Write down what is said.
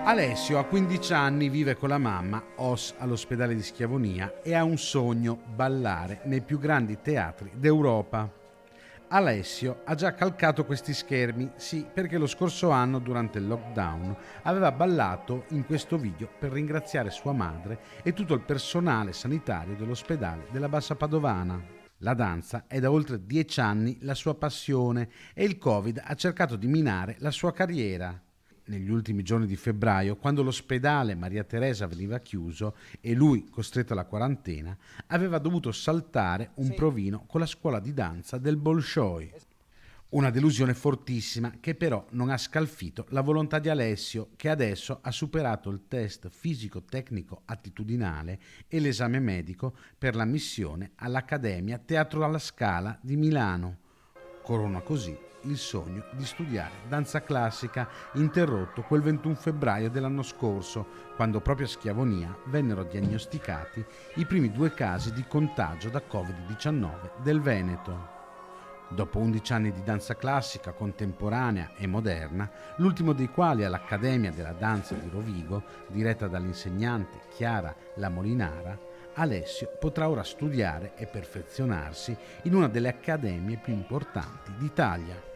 Alessio a 15 anni vive con la mamma, OS all'ospedale di Schiavonia, e ha un sogno: ballare nei più grandi teatri d'Europa. Alessio ha già calcato questi schermi, sì, perché lo scorso anno, durante il lockdown, aveva ballato in questo video per ringraziare sua madre e tutto il personale sanitario dell'ospedale della Bassa Padovana. La danza è da oltre 10 anni la sua passione e il Covid ha cercato di minare la sua carriera. Negli ultimi giorni di febbraio, quando l'ospedale Maria Teresa veniva chiuso e lui costretto alla quarantena, aveva dovuto saltare un provino con la scuola di danza del Bolshoi. Una delusione fortissima che però non ha scalfito la volontà di Alessio, che adesso ha superato il test fisico-tecnico attitudinale e l'esame medico per l'ammissione all'Accademia Teatro alla Scala di Milano. Corona così il sogno di studiare danza classica, interrotto quel 21 febbraio dell'anno scorso, quando proprio a Schiavonia vennero diagnosticati i primi 2 casi di contagio da Covid-19 del Veneto. Dopo 11 anni di danza classica, contemporanea e moderna, l'ultimo dei quali all'Accademia della Danza di Rovigo, diretta dall'insegnante Chiara La Molinara, Alessio potrà ora studiare e perfezionarsi in una delle accademie più importanti d'Italia.